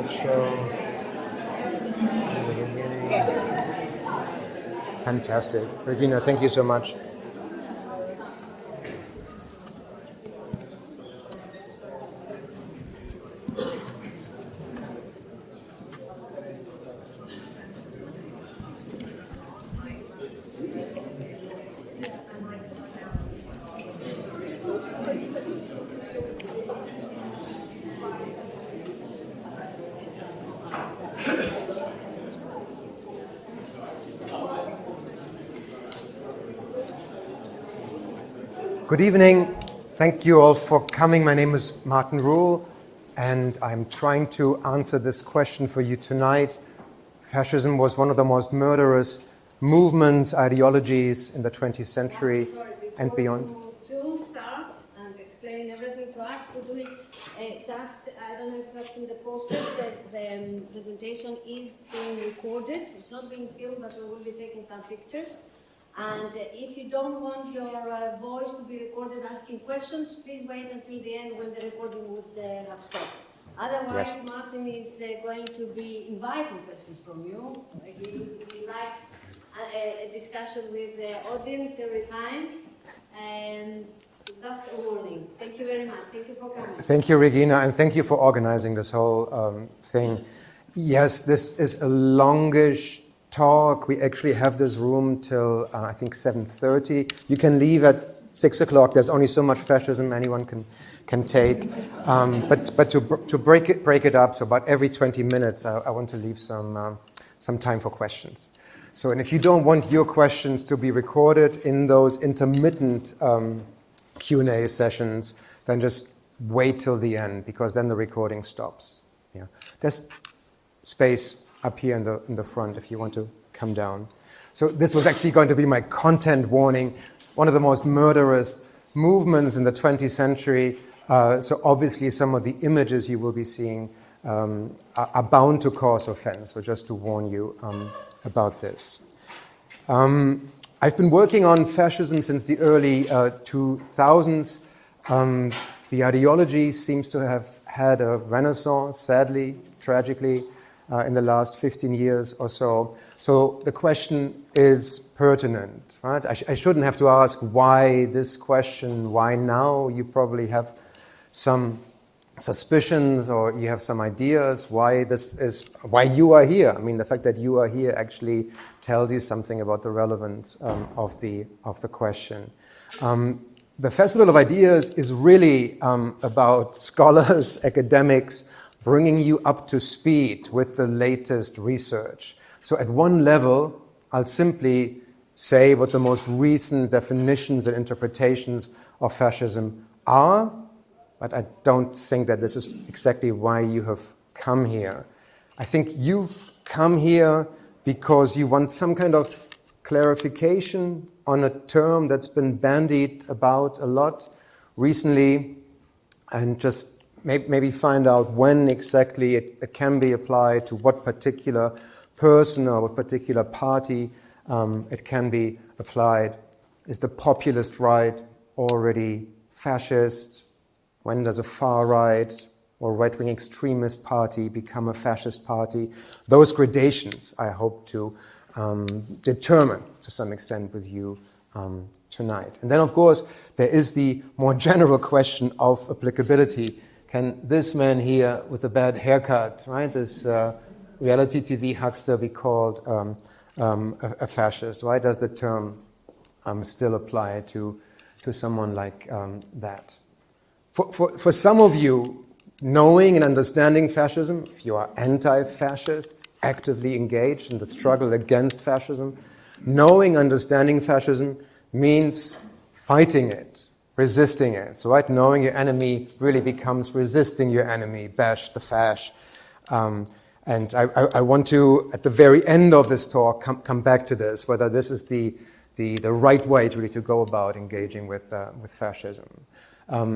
slideshow. Fantastic. Regina, thank you so much. Good evening. Thank you all for coming. My name is Martin Rule, and I'm trying to answer this question for you tonight. Fascism was one of the most murderous movements, ideologies in the 20th century and beyond. To start and explain everything to us, could we just, I don't know if you've seen the poster, that the presentation is being recorded. It's not being filmed, but we will be taking some pictures. And if you don't want your voice to be recorded asking questions, please wait until the end when the recording would have stopped. Otherwise, yes. Martin is going to be inviting questions from you. He likes a discussion with the audience every time. And just a warning. Thank you very much. Thank you for coming. Thank you, Regina, and thank you for organizing this whole thing. Yes, this is a longish talk. We actually have this room till I think 7:30. You can leave at 6 o'clock. There's only so much fascism anyone can take. But to break it up, so about every 20 minutes, I want to leave some time for questions. So, and if you don't want your questions to be recorded in those intermittent Q&A sessions, then just wait till the end, because then the recording stops. Yeah, there's space up here in the front if you want to come down. So this was actually going to be my content warning. One of the most murderous movements in the 20th century. So obviously some of the images you will be seeing are bound to cause offense. So just to warn you about this. I've been working on fascism since the early 2000s. The ideology seems to have had a renaissance, sadly, tragically, in the last 15 years or so. So the question is pertinent, right? I shouldn't have to ask why this question, why now? You probably have some suspicions or you have some ideas why you are here. I mean, the fact that you are here actually tells you something about the relevance of the question. The Festival of Ideas is really about scholars, academics, bringing you up to speed with the latest research. So at one level, I'll simply say what the most recent definitions and interpretations of fascism are, but I don't think that this is exactly why you have come here. I think you've come here because you want some kind of clarification on a term that's been bandied about a lot recently, and just maybe find out when exactly it can be applied to what particular person or what particular party it can be applied. Is the populist right already fascist? When does a far right or right-wing extremist party become a fascist party? Those gradations I hope to determine to some extent with you tonight. And then, of course, there is the more general question of applicability. Can this man here with a bad haircut, right, this reality TV huckster be called a fascist? Why does the term still apply to someone like that? For some of you, knowing and understanding fascism, if you are anti-fascists, actively engaged in the struggle against fascism, knowing, understanding fascism means fighting it, resisting it. So, right, knowing your enemy really becomes resisting your enemy, bash the fash. And I want to, at the very end of this talk, come back to this, whether this is the right way to really to go about engaging with fascism.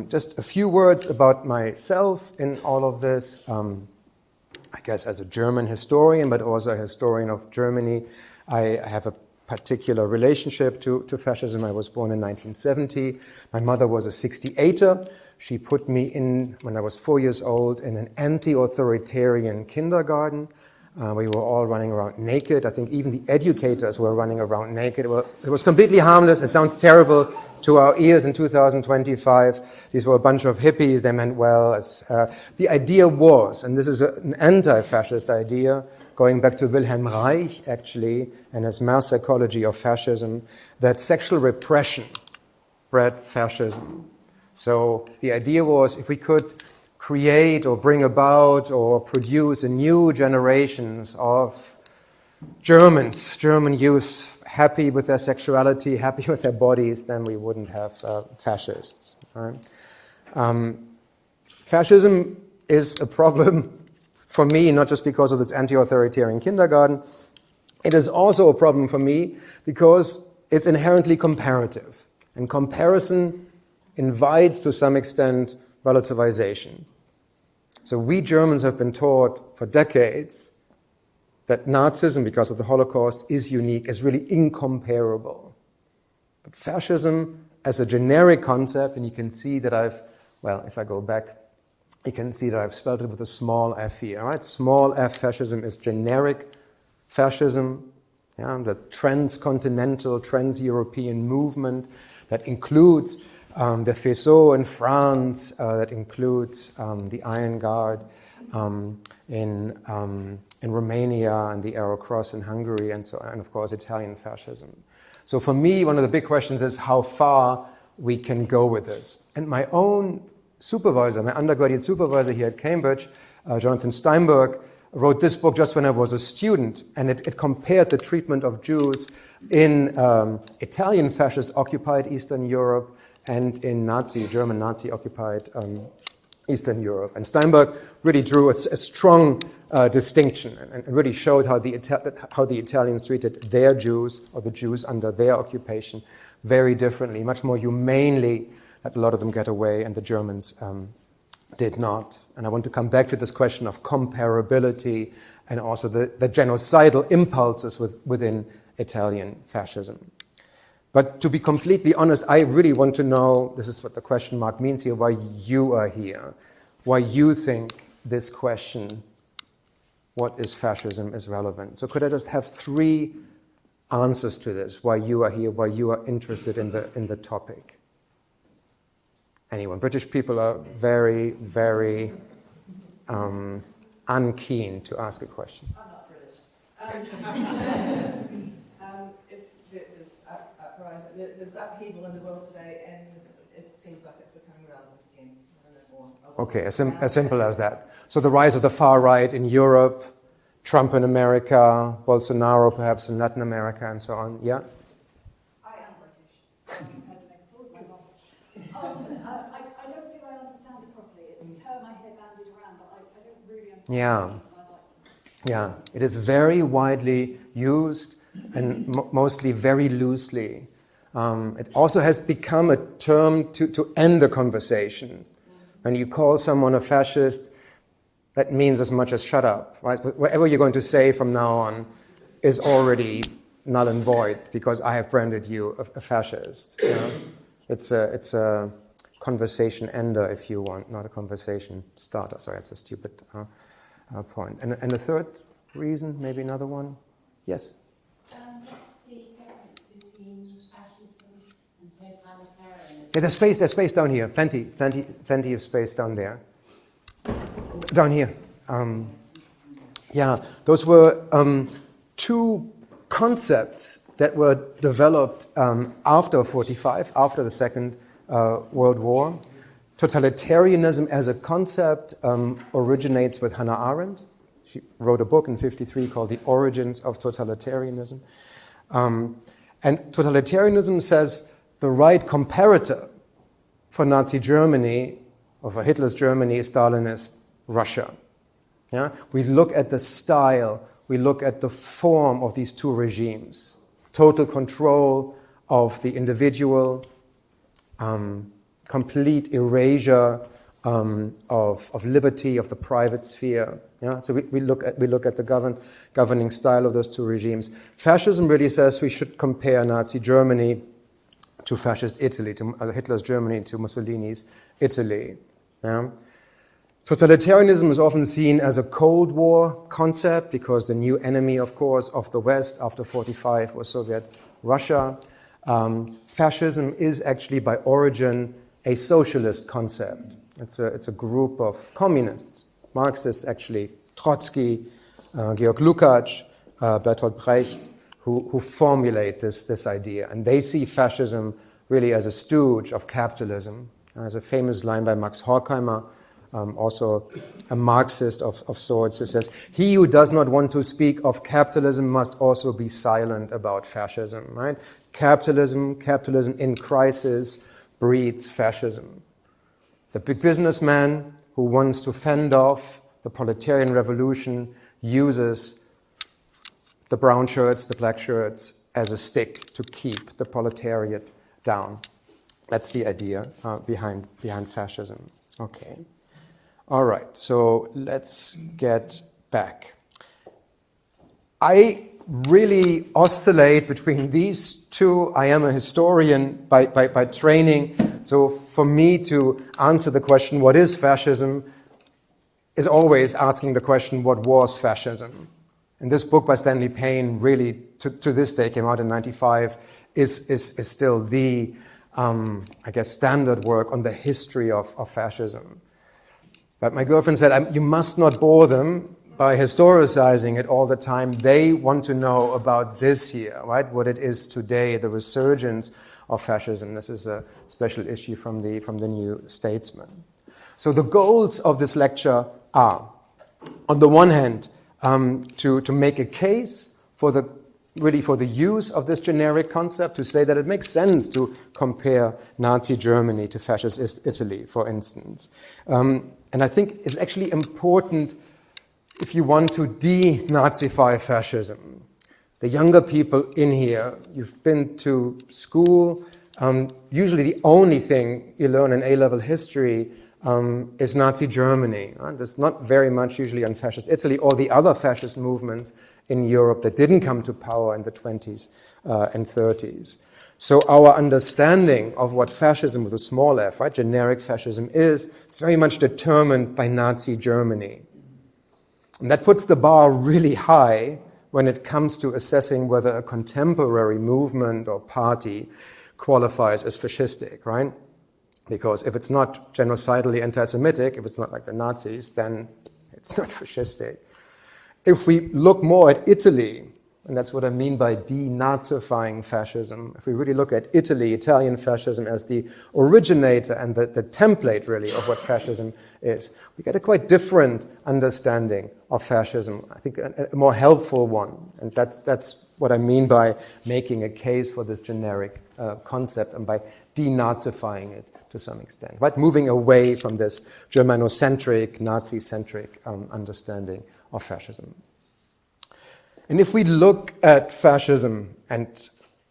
Just a few words about myself in all of this. I guess as a German historian, but also a historian of Germany, I have a particular relationship to fascism. I was born in 1970. My mother was a 68er. She put me in, when I was 4 years old, in an anti-authoritarian kindergarten. We were all running around naked. I think even the educators were running around naked. It was completely harmless. It sounds terrible to our ears in 2025. These were a bunch of hippies. They meant well. The idea was, and this is an anti-fascist idea, going back to Wilhelm Reich, actually, and his mass psychology of fascism, that sexual repression bred fascism. So the idea was, if we could create or bring about or produce a new generations of German youth happy with their sexuality, happy with their bodies, then we wouldn't have fascists. Right? Fascism is a problem for me, not just because of this anti-authoritarian kindergarten. It is also a problem for me because it's inherently comparative. And comparison invites, to some extent, relativization. So we Germans have been taught for decades that Nazism, because of the Holocaust, is unique, is really incomparable. But fascism, as a generic concept, and you can see that if I go back, you can see that I've spelled it with a small f here. Right? Small f fascism is generic fascism, the transcontinental, trans-European movement that includes the Faisceau in France, that includes the Iron Guard in Romania and the Arrow Cross in Hungary, and so on, and of course Italian fascism. So for me, one of the big questions is how far we can go with this. And my own supervisor, my undergraduate supervisor here at Cambridge, Jonathan Steinberg, wrote this book just when I was a student, and it compared the treatment of Jews in Italian fascist-occupied Eastern Europe and in German Nazi-occupied Eastern Europe. And Steinberg really drew a strong distinction and really showed how the Italians treated their Jews, or the Jews under their occupation, very differently, much more humanely, that a lot of them get away, and the Germans did not. And I want to come back to this question of comparability and also the genocidal impulses within Italian fascism. But to be completely honest, I really want to know, this is what the question mark means here, why you are here, why you think this question, what is fascism, is relevant. So could I just have 3 answers to this, why you are here, why you are interested in the topic? Anyone? British people are very, very unkeen to ask a question. I'm not British. There's upheaval in the world today, and it seems like it's becoming relevant again. I don't know more. Okay, as simple as that. So the rise of the far right in Europe, Trump in America, Bolsonaro perhaps in Latin America, and so on. Yeah? I am British. I don't think I understand it properly. It's a term I hear bandied around, but I don't really understand it. So I'd like to. Yeah, it is very widely used and mostly very loosely. It also has become a term to end the conversation. When you call someone a fascist, that means as much as shut up. Right? Whatever you're going to say from now on is already null and void because I have branded you a fascist. You know? It's a conversation ender, if you want, not a conversation starter. Sorry, that's a stupid point. And the third reason, maybe another one? Yes? What's the difference between fascism and totalitarianism? Yeah, there's space down here. Plenty of space down there. Down here. Those were 2 concepts that were developed after 1945, after the Second World War. Totalitarianism as a concept originates with Hannah Arendt. She wrote a book in 1953 called The Origins of Totalitarianism. And totalitarianism says the right comparator for Nazi Germany, or for Hitler's Germany, is Stalinist Russia. Yeah? We look at the style, we look at the form of these 2 regimes. Total control of the individual, complete erasure of liberty, of the private sphere. Yeah? So we look at the governing style of those 2 regimes. Fascism really says we should compare Nazi Germany to fascist Italy, to Hitler's Germany, to Mussolini's Italy. Yeah? Totalitarianism is often seen as a Cold War concept because the new enemy, of course, of the West after 1945 was Soviet Russia. Fascism is actually by origin a socialist concept. It's a group of communists, Marxists actually, Trotsky, Georg Lukács, Bertolt Brecht, who formulate this idea. And they see fascism really as a stooge of capitalism. There's a famous line by Max Horkheimer, also a Marxist of sorts, who says, "He who does not want to speak of capitalism must also be silent about fascism." Right? Capitalism in crisis breeds fascism. The big businessman who wants to fend off the proletarian revolution uses the brown shirts, the black shirts, as a stick to keep the proletariat down. That's the idea behind fascism. Okay. All right, so let's get back. I really oscillate between these two. I am a historian by training, so for me to answer the question, what is fascism, is always asking the question, what was fascism? And this book by Stanley Payne, really, to this day, came out in 1995, is still the, I guess, standard work on the history of fascism. But my girlfriend said, you must not bore them by historicizing it all the time. They want to know about this year, right? What it is today, the resurgence of fascism. This is a special issue from the New Statesman. So the goals of this lecture are, on the one hand, to make a case for the use of this generic concept, to say that it makes sense to compare Nazi Germany to fascist Italy, for instance. And I think it's actually important if you want to de-nazify fascism. The younger people in here, you've been to school. Usually the only thing you learn in A-level history is Nazi Germany. There's not very much usually on fascist Italy or the other fascist movements in Europe that didn't come to power in the 20s and 30s. So our understanding of what fascism with a small f, right, generic fascism is very much determined by Nazi Germany. And that puts the bar really high when it comes to assessing whether a contemporary movement or party qualifies as fascistic, right? Because if it's not genocidally anti-Semitic, if it's not like the Nazis, then it's not fascistic. If we look more at Italy, and that's what I mean by de-nazifying fascism, if we really look at Italy, Italian fascism as the originator and the template really of what fascism is, we get a quite different understanding of fascism, I think a more helpful one. And that's what I mean by making a case for this generic concept and by de-nazifying it to some extent, right? Moving away from this Germanocentric, Nazi-centric understanding of fascism. And if we look at fascism and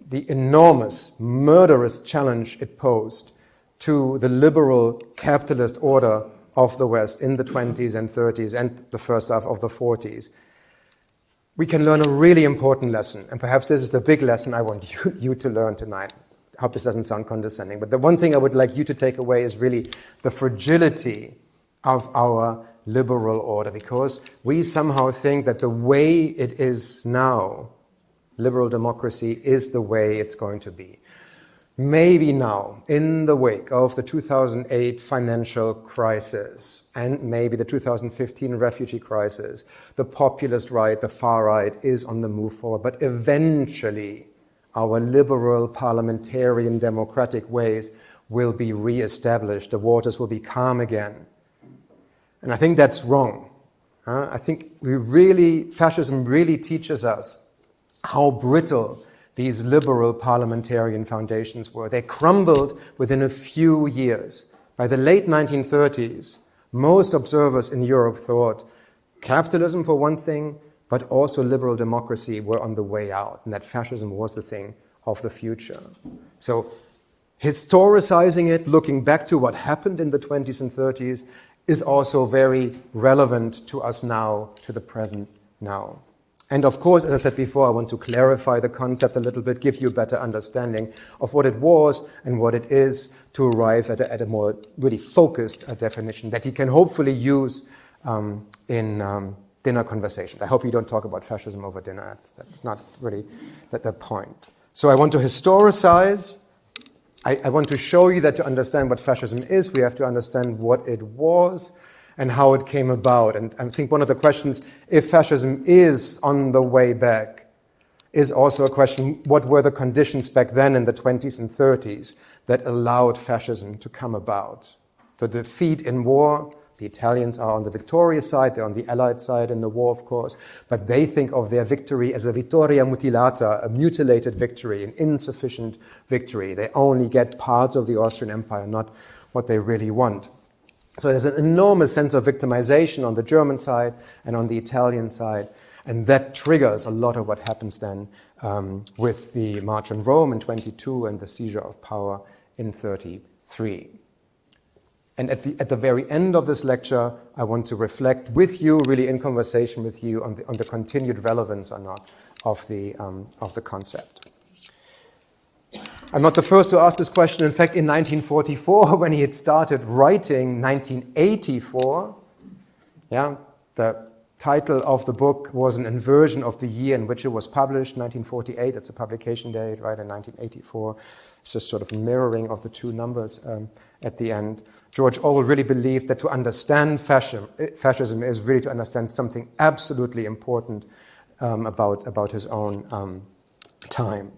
the enormous, murderous challenge it posed to the liberal capitalist order of the West in the 20s and 30s and the first half of the 40s, we can learn a really important lesson. And perhaps this is the big lesson I want you to learn tonight. I hope this doesn't sound condescending, but the one thing I would like you to take away is really the fragility of our liberal order, because we somehow think that the way it is now, liberal democracy, is the way it's going to be. Maybe now, in the wake of the 2008 financial crisis and maybe the 2015 refugee crisis, the populist right, the far right, is on the move forward. But eventually, our liberal, parliamentarian, democratic ways will be re-established. The waters will be calm again. And I think that's wrong. I think fascism really teaches us how brittle these liberal parliamentarian foundations were. They crumbled within a few years. By the late 1930s, most observers in Europe thought capitalism for one thing, but also liberal democracy were on the way out, and that fascism was the thing of the future. So historicizing it, looking back to what happened in the 20s and 30s, is also very relevant to us now, to the present now. And of course, as I said before, I want to clarify the concept a little bit, give you a better understanding of what it was and what it is, to arrive at a more really focused definition that you can hopefully use in dinner conversations. I hope you don't talk about fascism over dinner. That's not really the point. So I want to historicize. I want to show you that to understand what fascism is, we have to understand what it was and how it came about. And I think one of the questions, if fascism is on the way back, is also a question, what were the conditions back then in the 20s and 30s that allowed fascism to come about? The defeat in war, the Italians are on the victorious side, they're on the Allied side in the war, of course, but they think of their victory as a vittoria mutilata, a mutilated victory, an insufficient victory. They only get parts of the Austrian Empire, not what they really want. So there's an enormous sense of victimization on the German side and on the Italian side, and that triggers a lot of what happens then with the March on Rome in 22 and the seizure of power in 33. And at the very end of this lecture, I want to reflect with you, really in conversation with you, on the continued relevance or not of the concept. I'm not the first to ask this question. In fact, in 1944, when he had started writing 1984, the title of the book was an inversion of the year in which it was published, 1948. That's the publication date, right, in 1984. It's just sort of a mirroring of the two numbers at the end. George Orwell really believed that to understand fascism is really to understand something absolutely important about his own time.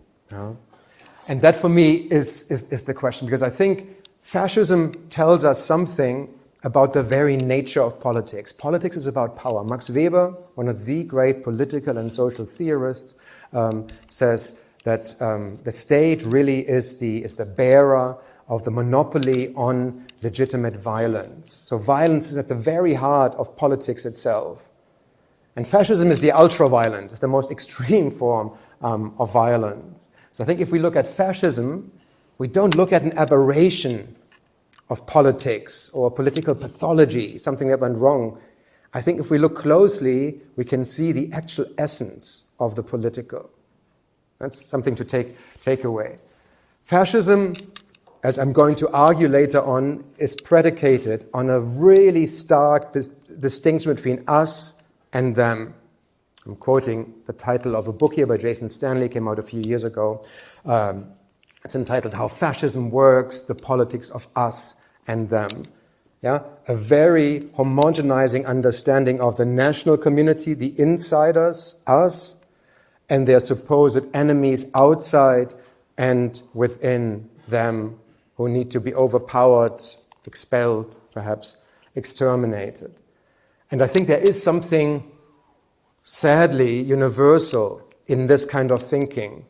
And that, for me, is the question, because I think fascism tells us something about the very nature of politics. Politics is about power. Max Weber, one of the great political and social theorists, says that the state really is the bearer of the monopoly on legitimate violence. So violence is at the very heart of politics itself. And fascism is the ultra-violent, it's the most extreme form of violence. So I think if we look at fascism, we don't look at an aberration of politics or political pathology, something that went wrong. I think if we look closely, we can see the actual essence of the political. That's something to take away. Fascism, as I'm going to argue later on, is predicated on a really stark distinction between us and them. I'm quoting the title of a book here by Jason Stanley, came out a few years ago. It's entitled How Fascism Works, the Politics of Us and Them. A very homogenizing understanding of the national community, the insiders, us, and their supposed enemies outside and within them, who need to be overpowered, expelled, perhaps exterminated. And I think there is something sadly universal in this kind of thinking,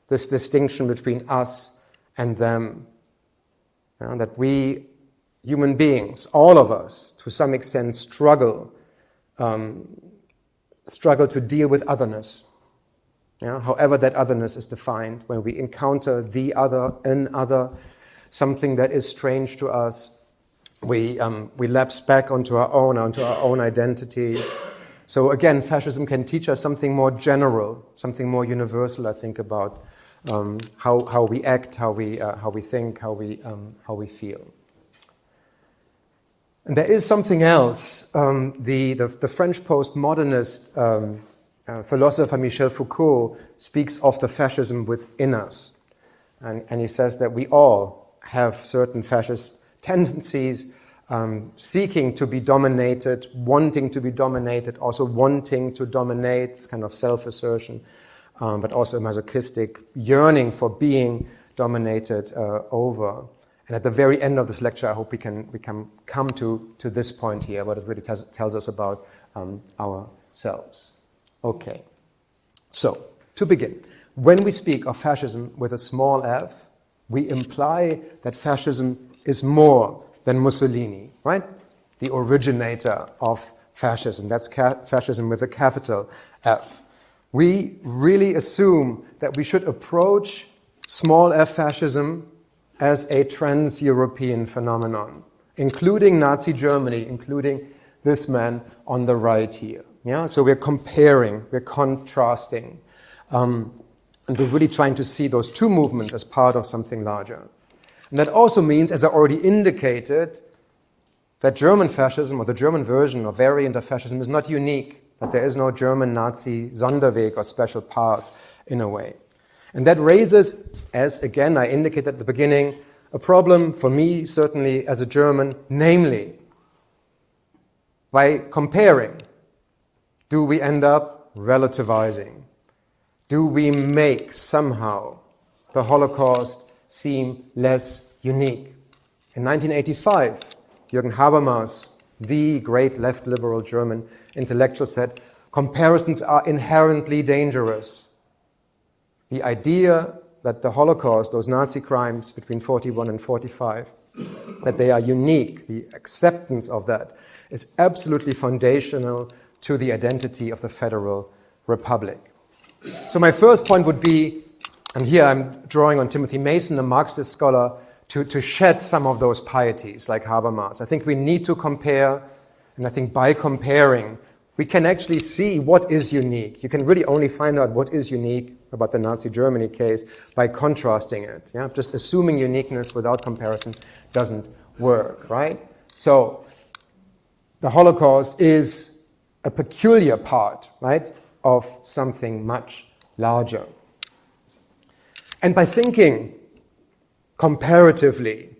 this distinction between us and them. That we, human beings, all of us, to some extent struggle to deal with otherness. However that otherness is defined, when we encounter the other, an other, something that is strange to us, we lapse back onto our own identities. So again, fascism can teach us something more general, something more universal, I think, about how we act, how we think, how we feel. And there is something else. The French postmodernist philosopher Michel Foucault speaks of the fascism within us, and he says that we all have certain fascist tendencies. Seeking to be dominated, wanting to be dominated, also wanting to dominate, kind of self-assertion, but also a masochistic yearning for being dominated over. And at the very end of this lecture, I hope we can come to this point here, what it really tells us about ourselves. Okay, so to begin, when we speak of fascism with a small f, we imply that fascism is more than Mussolini, right? The originator of fascism. That's fascism with a capital F. We really assume that we should approach small f fascism as a trans-European phenomenon, including Nazi Germany, including this man on the right here. Yeah, so we're comparing, we're contrasting, and we're really trying to see those two movements as part of something larger. And that also means, as I already indicated, that German fascism, or the German version or variant of fascism, is not unique, that there is no German Nazi Sonderweg or special path in a way. And that raises, as again I indicated at the beginning, a problem for me, certainly as a German, namely, by comparing, do we end up relativizing? Do we make somehow the Holocaust seem less unique? In 1985, Jürgen Habermas, the great left liberal German intellectual, said, comparisons are inherently dangerous. The idea that the Holocaust, those Nazi crimes between 41 and 45, that they are unique, the acceptance of that is absolutely foundational to the identity of the Federal Republic. So my first point would be, and here I'm drawing on Timothy Mason, a Marxist scholar, to shed some of those pieties like Habermas. I think we need to compare, and I think by comparing, we can actually see what is unique. You can really only find out what is unique about the Nazi Germany case by contrasting it. Yeah? Just assuming uniqueness without comparison doesn't work, right? So the Holocaust is a peculiar part, right, of something much larger. And by thinking comparatively,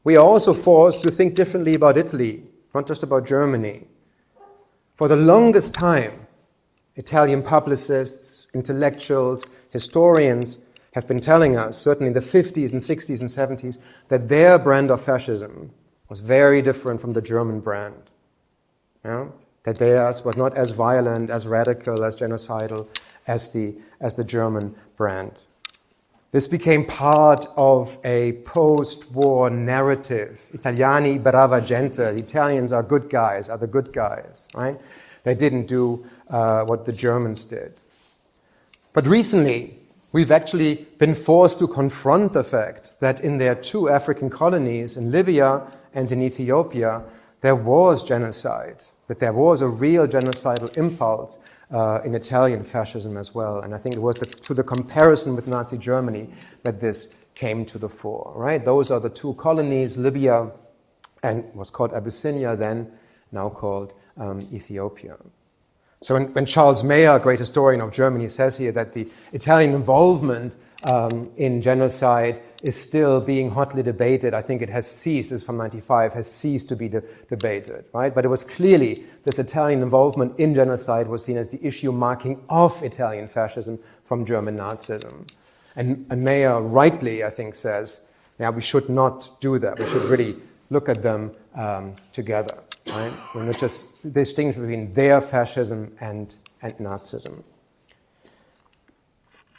we are also forced to think differently about Italy, not just about Germany. For the longest time, Italian publicists, intellectuals, historians have been telling us, certainly in the 50s and 60s and 70s, that their brand of fascism was very different from the German brand. Yeah? That theirs was not as violent, as radical, as genocidal as the German brand. This became part of a post-war narrative. Italiani brava gente, the Italians are good guys, are the good guys, right? They didn't do what the Germans did. But recently, we've actually been forced to confront the fact that in their two African colonies, in Libya and in Ethiopia, there was genocide, that there was a real genocidal impulse in Italian fascism as well. And I think it was through the comparison with Nazi Germany that this came to the fore, right? Those are the two colonies, Libya and was called Abyssinia then, now called Ethiopia. So when Charles Mayer, a great historian of Germany, says here that the Italian involvement in genocide is still being hotly debated, I think it has ceased, as from 95, has ceased to be debated, right? But it was clearly this Italian involvement in genocide was seen as the issue marking off Italian fascism from German Nazism. And Mayer rightly, I think, says, yeah, we should not do that. We should really look at them together, right? We're not just distinguish between their fascism and Nazism.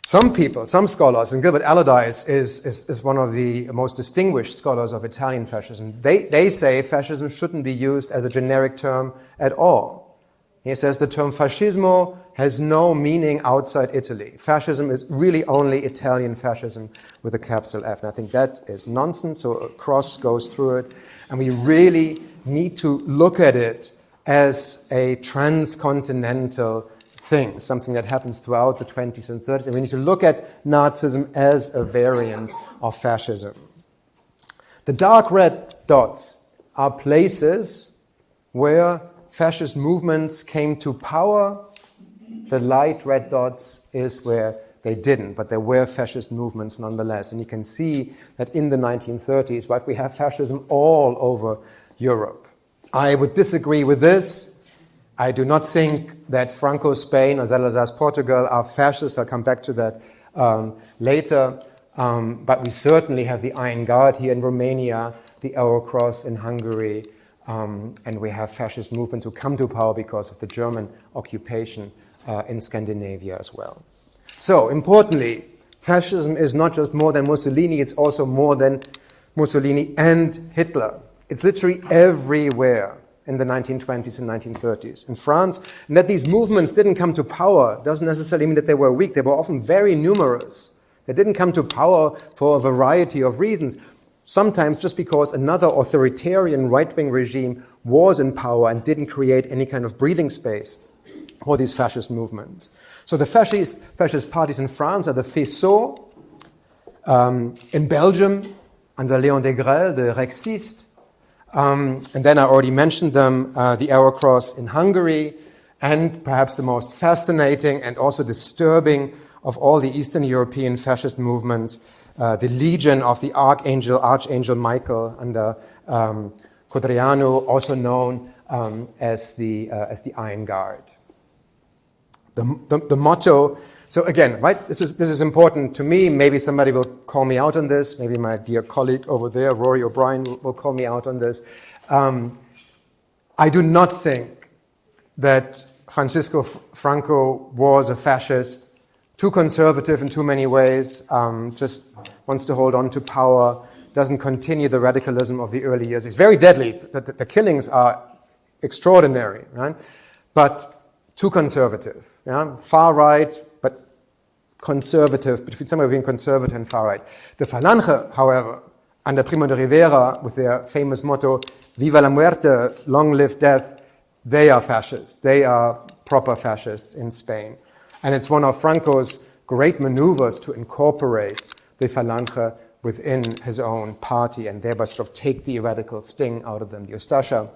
Some people, some scholars, and Gilbert Allardyce is one of the most distinguished scholars of Italian fascism. They say fascism shouldn't be used as a generic term at all. He says the term fascismo has no meaning outside Italy. Fascism is really only Italian fascism with a capital F. And I think that is nonsense, so a cross goes through it. And we really need to look at it as a transcontinental thing, something that happens throughout the 20s and 30s. And we need to look at Nazism as a variant of fascism. The dark red dots are places where fascist movements came to power. The light red dots is where they didn't, but there were fascist movements nonetheless. And you can see that in the 1930s, right, we have fascism all over Europe. I would disagree with this. I do not think that Franco's Spain or Salazar's Portugal are fascist. I'll come back to that later. But we certainly have the Iron Guard here in Romania, the Arrow Cross in Hungary, and we have fascist movements who come to power because of the German occupation in Scandinavia as well. So, importantly, fascism is not just more than Mussolini, it's also more than Mussolini and Hitler. It's literally everywhere in the 1920s and 1930s in France. And that these movements didn't come to power doesn't necessarily mean that they were weak. They were often very numerous. They didn't come to power for a variety of reasons. Sometimes just because another authoritarian right-wing regime was in power and didn't create any kind of breathing space for these fascist movements. So the fascist parties in France are the Faisceaux, in Belgium, under Léon Degrelle, the Rexistes, and then I already mentioned them, the Arrow Cross in Hungary, and perhaps the most fascinating and also disturbing of all the Eastern European fascist movements, the Legion of the Archangel Michael under Codreanu, also known as the Iron Guard. The motto. So again, right, this is important to me. Maybe somebody will call me out on this. Maybe my dear colleague over there, Rory O'Brien, will call me out on this. I do not think that Francisco Franco was a fascist, too conservative in too many ways, just wants to hold on to power, doesn't continue the radicalism of the early years. It's very deadly. The killings are extraordinary, right? But too conservative, yeah? Far right, but conservative, somewhere between conservative and far right. The Falange, however, under Primo de Rivera, with their famous motto, Viva la muerte, long live death, they are fascists. They are proper fascists in Spain. And it's one of Franco's great maneuvers to incorporate the Falange within his own party and thereby sort of take the radical sting out of them. The Ustasha,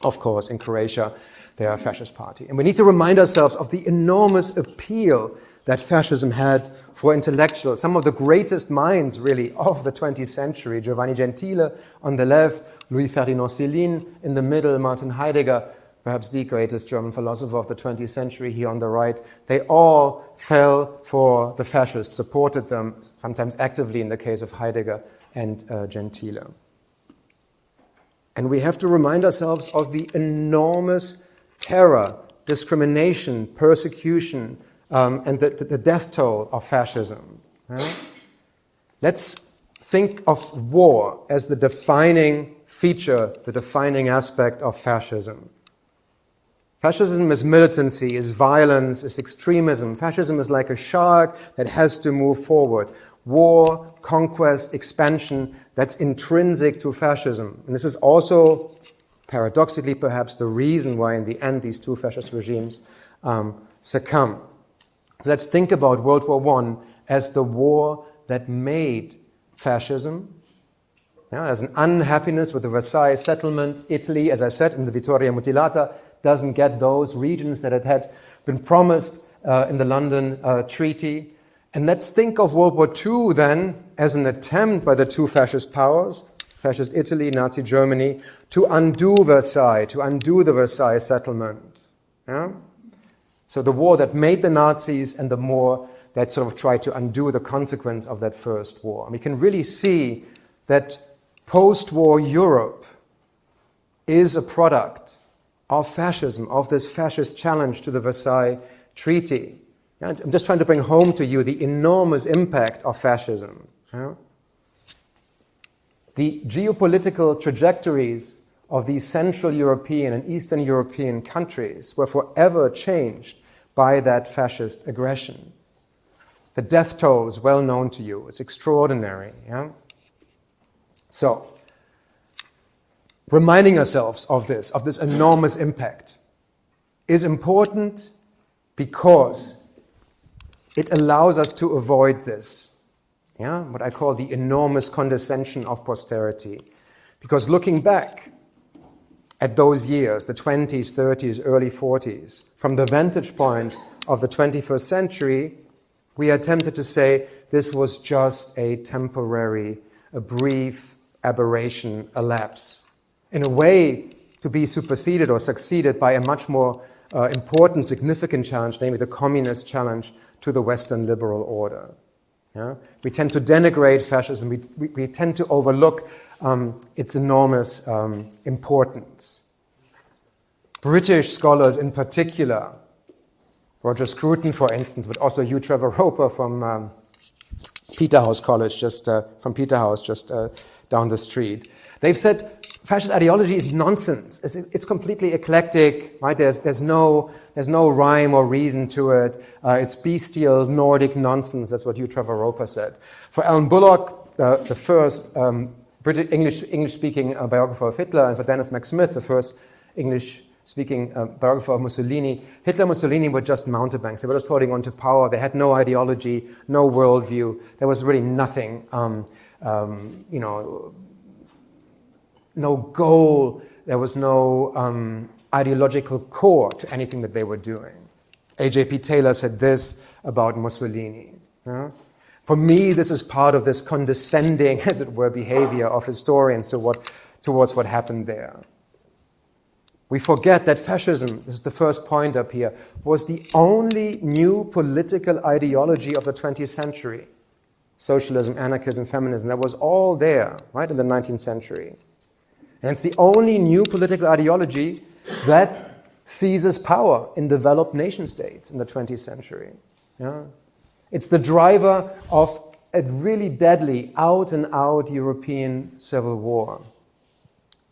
of course, in Croatia, they are a fascist party. And we need to remind ourselves of the enormous appeal that fascism had for intellectuals. Some of the greatest minds, really, of the 20th century, Giovanni Gentile on the left, Louis Ferdinand Céline in the middle, Martin Heidegger, perhaps the greatest German philosopher of the 20th century, here on the right, they all fell for the fascists, supported them, sometimes actively in the case of Heidegger and Gentile. And we have to remind ourselves of the enormous terror, discrimination, persecution, and the death toll of fascism. Right? Let's think of war as the defining feature, the defining aspect of fascism. Fascism is militancy, is violence, is extremism. Fascism is like a shark that has to move forward. War, conquest, expansion, that's intrinsic to fascism. And this is also, paradoxically perhaps, the reason why in the end these two fascist regimes succumb. So let's think about World War I as the war that made fascism. There's an unhappiness with the Versailles settlement. Italy, as I said, in the Vittoria Mutilata, doesn't get those regions that it had been promised in the London Treaty. And let's think of World War II then as an attempt by the two fascist powers, fascist Italy, Nazi Germany, to undo Versailles, to undo the Versailles settlement. Yeah? So the war that made the Nazis and the war that sort of tried to undo the consequence of that first war. And we can really see that post-war Europe is a product of fascism, of this fascist challenge to the Versailles Treaty. And I'm just trying to bring home to you the enormous impact of fascism. Yeah? The geopolitical trajectories of these Central European and Eastern European countries were forever changed by that fascist aggression. The death toll is well known to you. It's extraordinary. Yeah? So, reminding ourselves of this enormous impact, is important because it allows us to avoid this. Yeah? What I call the enormous condescension of posterity. Because looking back at those years, the 20s, 30s, early 40s, from the vantage point of the 21st century, we are tempted to say this was just a temporary, a brief aberration, a lapse. In a way, to be superseded or succeeded by a much more important, significant challenge, namely the communist challenge to the Western liberal order. Yeah? We tend to denigrate fascism. We tend to overlook its enormous importance. British scholars in particular, Roger Scruton, for instance, but also Hugh Trevor Roper from Peterhouse College, from Peterhouse, just down the street. They've said fascist ideology is nonsense. It's completely eclectic, right? There's no rhyme or reason to it. It's bestial Nordic nonsense. That's what Hugh Trevor Roper said. For Alan Bullock, the first British English-speaking biographer of Hitler, and for Dennis McSmith, the first English speaking biographer of Mussolini, Hitler and Mussolini were just mountebanks. They were just holding on to power. They had no ideology, no worldview. There was really nothing, no goal. There was no ideological core to anything that they were doing. A.J.P. Taylor said this about Mussolini. Yeah? For me, this is part of this condescending, as it were, behavior of historians towards what happened there. We forget that fascism, this is the first point up here, was the only new political ideology of the 20th century. Socialism, anarchism, feminism, that was all there, right, in the 19th century. And it's the only new political ideology that seizes power in developed nation states in the 20th century. Yeah? It's the driver of a really deadly, out-and-out European civil war.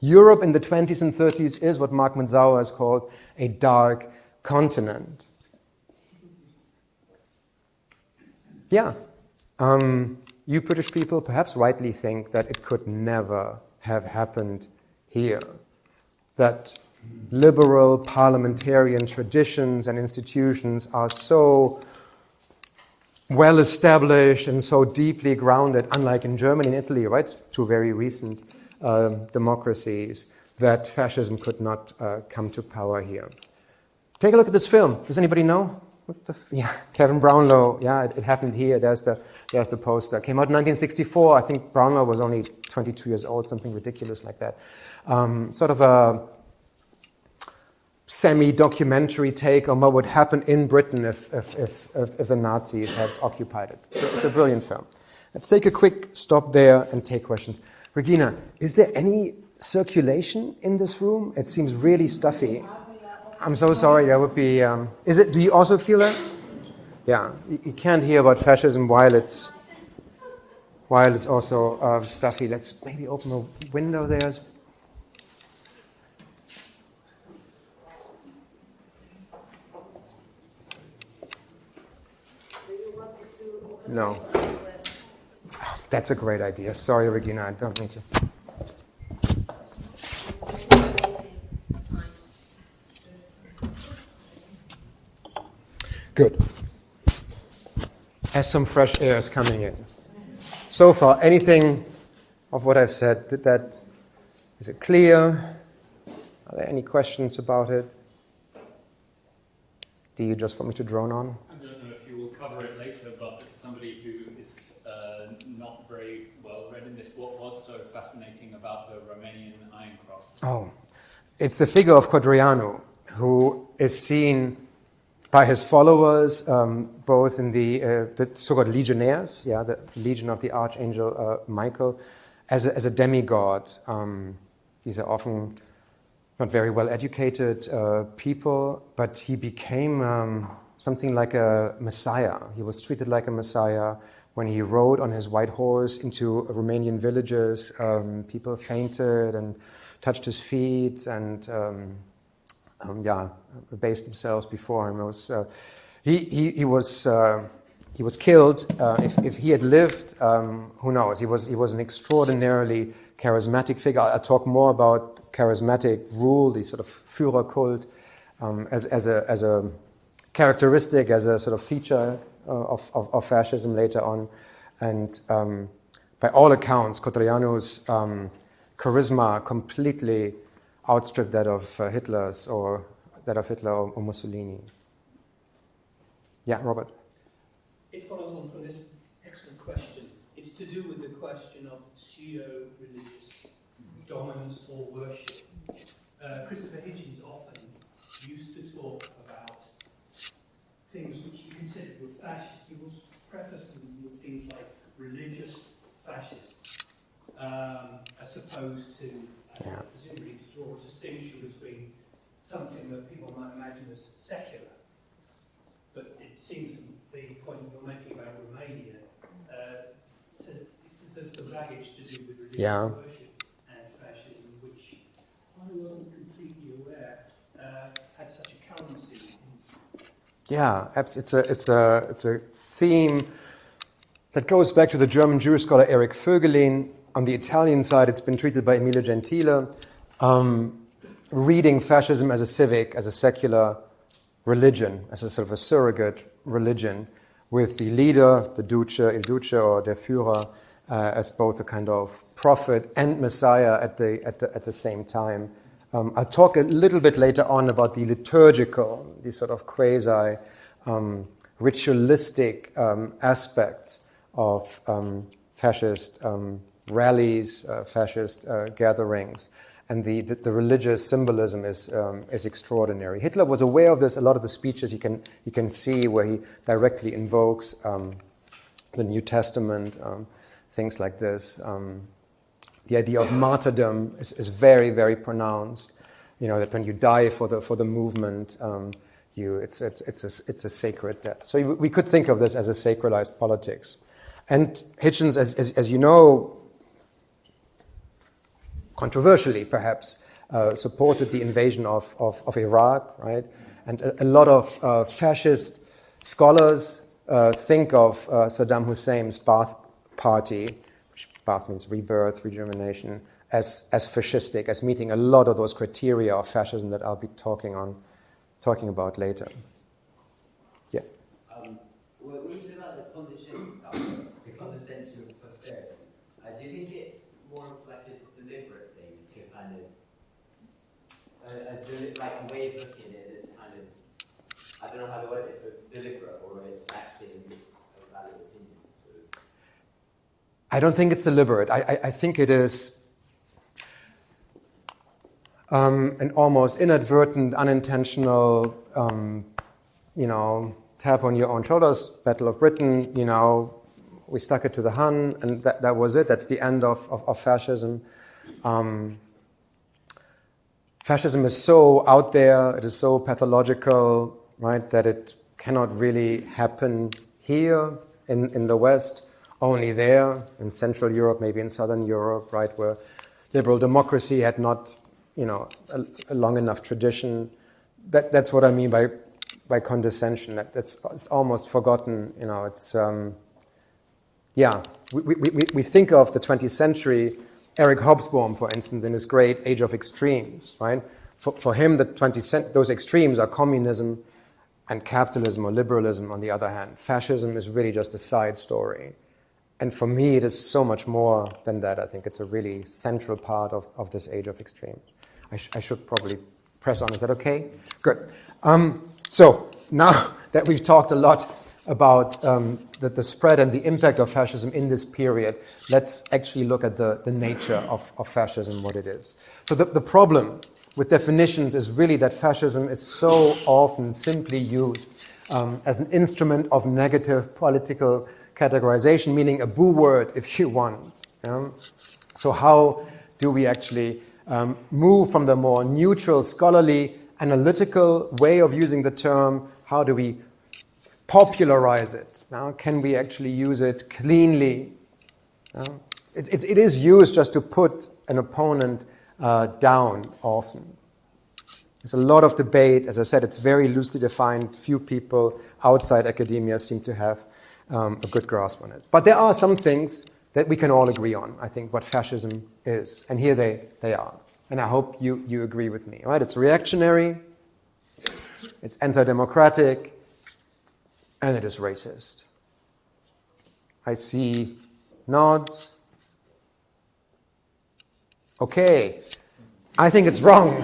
Europe in the 20s and 30s is what Mark Manzauer has called a dark continent. Yeah. You British people perhaps rightly think that it could never have happened here. That liberal parliamentarian traditions and institutions are so well established and so deeply grounded, unlike in Germany and Italy, right, two very recent democracies, that fascism could not come to power here. Take a look at this film. Does anybody know? Kevin Brownlow. Yeah, it happened here. There's the poster. Came out in 1964. I think Brownlow was only 22 years old, something ridiculous like that. Sort of a semi-documentary take on what would happen in Britain if the Nazis had occupied it. So it's a brilliant film. Let's take a quick stop there and take questions. Regina, is there any circulation in this room? It seems really stuffy. I'm so sorry. There would be. Is it? Do you also feel that? Yeah. You can't hear about fascism while it's also stuffy. Let's maybe open a window there. No. Oh, that's a great idea. Sorry, Regina, I don't mean to. Good. As some fresh air is coming in. So far, anything of what I've said, is it clear? Are there any questions about it? Do you just want me to drone on? I don't know if you will cover it later, but as somebody who is not very well read in this, what was so fascinating about the Romanian Iron Cross? Oh, it's the figure of Codreanu, who is seen by his followers, both in the so-called legionnaires, the legion of the archangel Michael, as a demigod. These are often not very well educated people, but he became something like a messiah. He was treated like a messiah. When he rode on his white horse into Romanian villages, people fainted and touched his feet and abased themselves before him. He was killed. If he had lived, who knows? He was an extraordinarily charismatic figure. I'll talk more about charismatic rule, the sort of Führer cult, as a characteristic, as a sort of feature of fascism later on. And by all accounts, Codreanu's charisma completely outstripped that of Hitler or Mussolini. Yeah, Robert. It follows on from this excellent question. It's to do with the question of pseudo-religious dominance or worship. Christopher Hitchens often used to talk about things which he considered were fascist. He was prefaced with things like religious fascists, as opposed to presumably to draw a distinction between something that people might imagine as secular. But it seems the point you're making about Romania, there's some baggage to do with religious worship and fascism, which I wasn't completely aware had such a currency. Yeah, it's a theme that goes back to the German Jewish scholar Eric Voegelin. On the Italian side, it's been treated by Emilio Gentile. reading fascism as a civic, as a secular religion, as a sort of a surrogate religion, with the leader, the Duce, il Duce, or der Führer, as both a kind of prophet and messiah at the same time. I'll talk a little bit later on about the liturgical, these sort of quasi ritualistic aspects of fascist rallies, fascist gatherings, and the religious symbolism is extraordinary. Hitler was aware of this. A lot of the speeches you can see where he directly invokes the New Testament, things like this. The idea of martyrdom is very, very pronounced. You know, that when you die for the movement, it's a sacred death. So we could think of this as a sacralized politics. And Hitchens, as you know, controversially perhaps, supported the invasion of Iraq, right? And a lot of fascist scholars think of Saddam Hussein's Ba'ath Party, which Ba'ath means rebirth, rejuvenation, as fascistic, as meeting a lot of those criteria of fascism that I'll be talking about later. Yeah. When you said about the condescension of posterity, do you think it's more like a deliberate thing to kind of like a way of looking at it that's kind of, I don't know how to word it, so deliberate, or it's actually a valid opinion? I don't think it's deliberate. I think it is an almost inadvertent, unintentional, tap on your own shoulders, Battle of Britain, we stuck it to the Hun, and that was it. That's the end of fascism. Fascism is so out there, it is so pathological, right, that it cannot really happen here in the West, only there, in Central Europe, maybe in Southern Europe, right, where liberal democracy had not, a long enough tradition. That's what I mean by condescension. It's almost forgotten. We think of the 20th century, Eric Hobsbawm, for instance, in his great Age of Extremes, right? For him, those extremes are communism and capitalism or liberalism on the other hand. Fascism is really just a side story. And for me, it is so much more than that. I think it's a really central part of this Age of Extremes. I should probably press on. Is that okay? Good. So now that we've talked a lot about the spread and the impact of fascism in this period, let's actually look at the nature of fascism, what it is. So the problem with definitions is really that fascism is so often simply used as an instrument of negative political categorization, meaning a boo word, if you want. So how do we actually move from the more neutral, scholarly, analytical way of using the term? How do we popularize it? Now, can we actually use it cleanly? It is used just to put an opponent down often. There's a lot of debate. As I said, it's very loosely defined. Few people outside academia seem to have a good grasp on it. But there are some things that we can all agree on, I think, what fascism is. And here they are. And I hope you agree with me. Right? It's reactionary, it's anti-democratic, and it is racist. I see nods. Okay, I think it's wrong.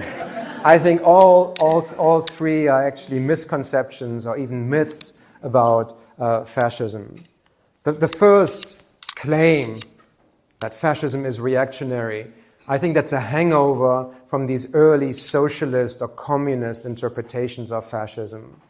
I think all three are actually misconceptions or even myths about fascism. The first claim that fascism is reactionary, I think that's a hangover from these early socialist or communist interpretations of fascism.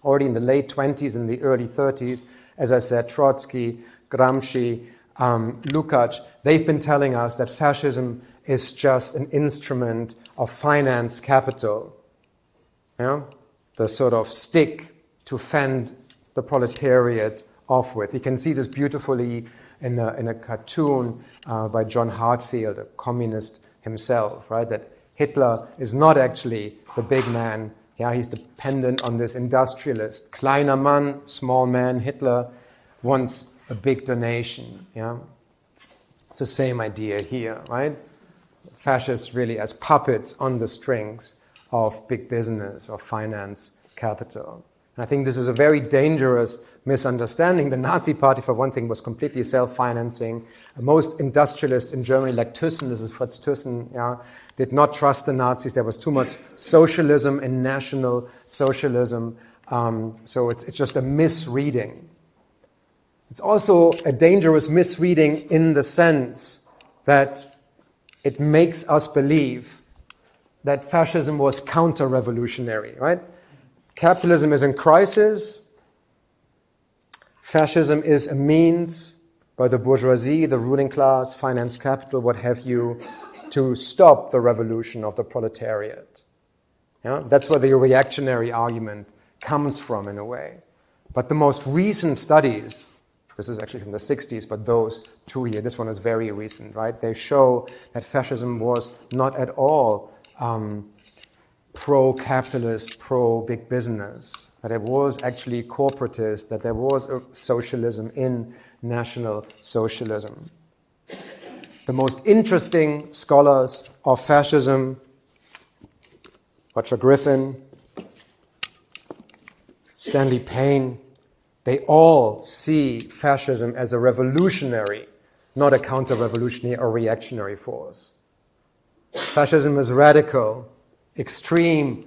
Already in the late 20s and the early 30s, as I said, Trotsky, Gramsci, Lukács, they've been telling us that fascism is just an instrument of finance capital. The sort of stick to fend the proletariat off with. You can see this beautifully in a cartoon by John Hartfield, a communist himself, right? That Hitler is not actually the big man. Yeah, he's dependent on this industrialist. Kleiner Mann, small man. Hitler wants a big donation. Yeah, it's the same idea here, right? fascists really as puppets on the strings of big business, of finance, capital. And I think this is a very dangerous misunderstanding. The Nazi Party, for one thing, was completely self-financing. Most industrialists in Germany, like Thyssen, this is Fritz Thyssen, yeah, did not trust the Nazis. There was too much socialism and national socialism. So it's just a misreading. It's also a dangerous misreading in the sense that it makes us believe that fascism was counter-revolutionary, right? Capitalism is in crisis. Fascism is a means by the bourgeoisie, the ruling class, finance, capital, what have you, to stop the revolution of the proletariat. Yeah? That's where the reactionary argument comes from, in a way. But the most recent studies, this is actually from the 60s, but those two here, this one is very recent, right? They show that fascism was not at all pro-capitalist, pro-big business, that it was actually corporatist, that there was a socialism in National Socialism. The most interesting scholars of fascism, Roger Griffin, Stanley Payne, they all see fascism as a revolutionary, not a counter-revolutionary or reactionary force. Fascism is radical, extreme,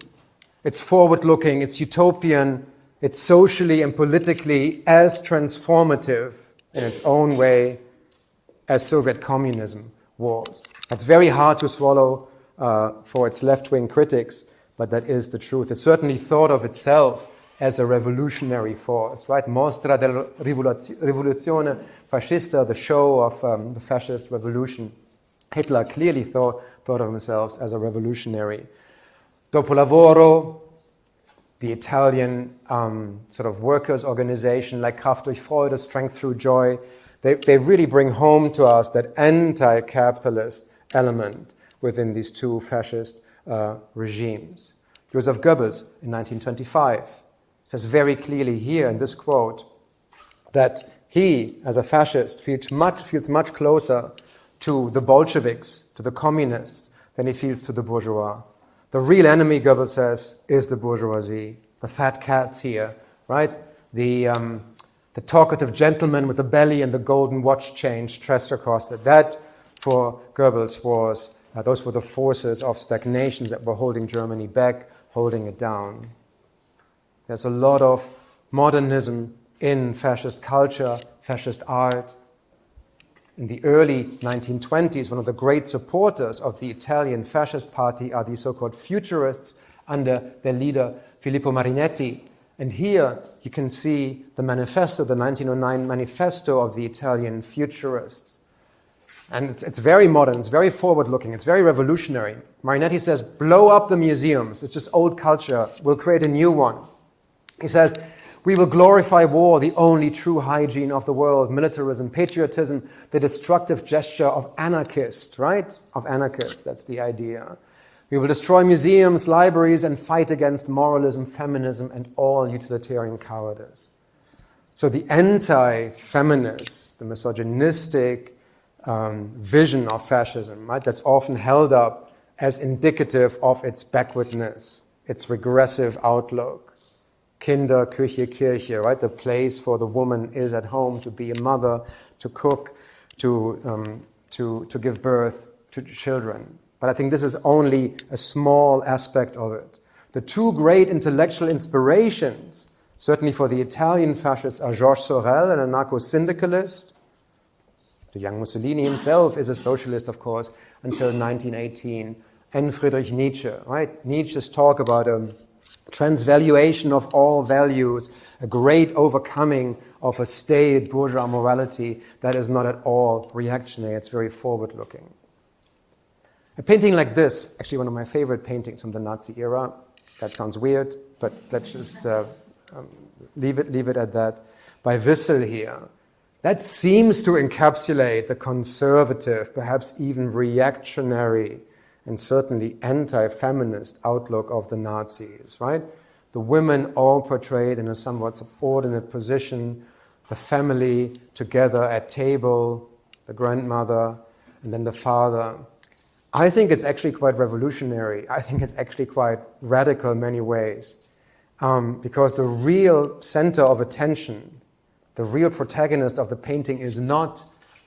it's forward-looking, it's utopian, it's socially and politically as transformative in its own way as Soviet communism was. That's very hard to swallow for its left-wing critics, but that is the truth. It certainly thought of itself as a revolutionary force, right? Mostra della rivoluzione fascista, the show of the fascist revolution. Hitler clearly thought of himself as a revolutionary. Dopolavoro, the Italian sort of workers' organization, like Kraft durch Freude, Strength Through Joy, they really bring home to us that anti-capitalist element within these two fascist regimes. Joseph Goebbels, in 1925, says very clearly here in this quote that he, as a fascist, feels much closer to the Bolsheviks, to the communists, than he feels to the bourgeois. The real enemy, Goebbels says, is the bourgeoisie, the fat cats here, right? The talkative gentleman with the belly and the golden watch chain stretched across it. That, for Goebbels, was those were the forces of stagnation that were holding Germany back, holding it down. There's a lot of modernism in fascist culture, fascist art. In the early 1920s, one of the great supporters of the Italian fascist party are the so-called futurists under their leader Filippo Marinetti. And here you can see the manifesto, the 1909 manifesto of the Italian futurists. And it's very modern, it's very forward-looking, it's very revolutionary. Marinetti says, blow up the museums, it's just old culture, we'll create a new one. He says, we will glorify war, the only true hygiene of the world, militarism, patriotism, the destructive gesture of anarchists, right? Of anarchists, that's the idea. We will destroy museums, libraries, and fight against moralism, feminism, and all utilitarian cowardice. So the anti-feminist, the misogynistic vision of fascism, right? That's often held up as indicative of its backwardness, its regressive outlook. Kinder, Küche, Kirche, right? The place for the woman is at home to be a mother, to cook, to give birth to children. But I think this is only a small aspect of it. The two great intellectual inspirations, certainly for the Italian fascists, are Georges Sorel, an anarcho-syndicalist. The young Mussolini himself is a socialist, of course, until 1918. And Friedrich Nietzsche, right? Nietzsche's talk about transvaluation of all values, a great overcoming of a staid bourgeois morality that is not at all reactionary, it's very forward-looking. A painting like this, actually one of my favorite paintings from the Nazi era, that sounds weird, but let's just leave it at that, by Wissel here. That seems to encapsulate the conservative, perhaps even reactionary, and certainly anti-feminist outlook of the Nazis, right? The women all portrayed in a somewhat subordinate position, the family together at table, the grandmother, and then the father. I think it's actually quite revolutionary. I think it's actually quite radical in many ways. Because the real center of attention, the real protagonist of the painting is not,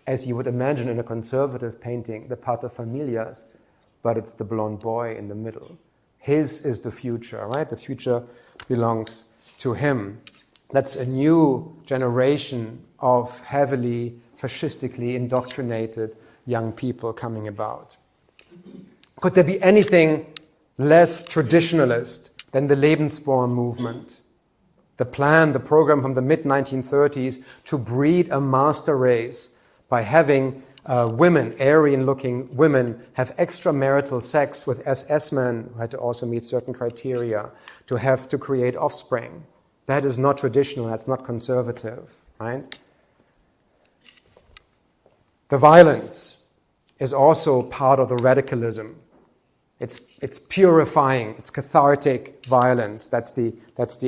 as you would imagine in a conservative painting, the paterfamilias, but it's the blonde boy in the middle. His is the future, right? The future belongs to him. That's a new generation of heavily fascistically indoctrinated young people coming about. Could there be anything less traditionalist than the Lebensborn movement? The plan, the program from the mid-1930s to breed a master race by having women, Aryan-looking women, have extramarital sex with SS men who had to also meet certain criteria to create offspring. That is not traditional, that's not conservative, right? The violence is also part of the radicalism. It's purifying, it's cathartic violence. That's the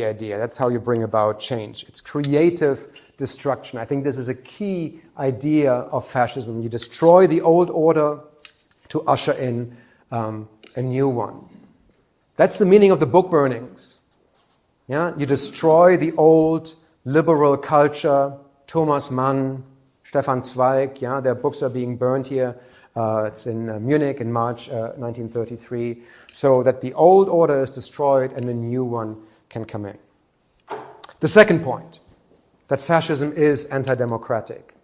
idea. That's how you bring about change. It's creative destruction. I think this is a key idea of fascism. You destroy the old order to usher in a new one. That's the meaning of the book burnings. Yeah, you destroy the old liberal culture. Thomas Mann, Stefan Zweig, yeah, their books are being burned here. It's in Munich in March 1933, so that the old order is destroyed and a new one can come in. The second point, that fascism is anti-democratic.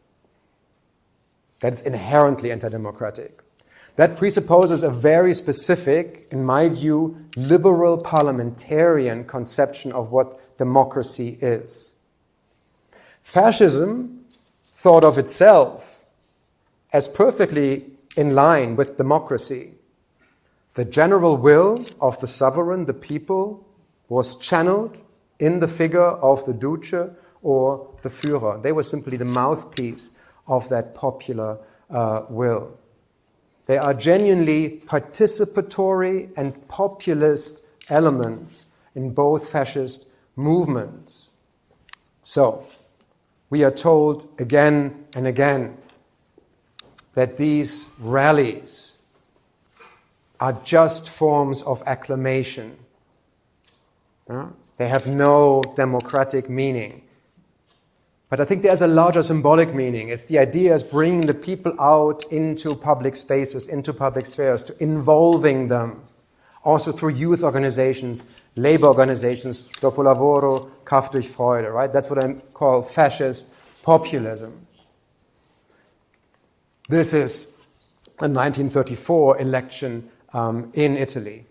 That's inherently anti-democratic. That presupposes a very specific, in my view, liberal parliamentarian conception of what democracy is. Fascism thought of itself as perfectly in line with democracy. The general will of the sovereign, the people, was channeled in the figure of the Duce or the Führer. They were simply the mouthpiece of that popular will. They are genuinely participatory and populist elements in both fascist movements. So, we are told again and again that these rallies are just forms of acclamation. They have no democratic meaning. But I think there's a larger symbolic meaning. It's the idea of bringing the people out into public spaces, into public spheres, to involving them, also through youth organizations, labor organizations, Dopolavoro, Kraft durch Freude, right? That's what I call fascist populism. This is a 1934 election in Italy.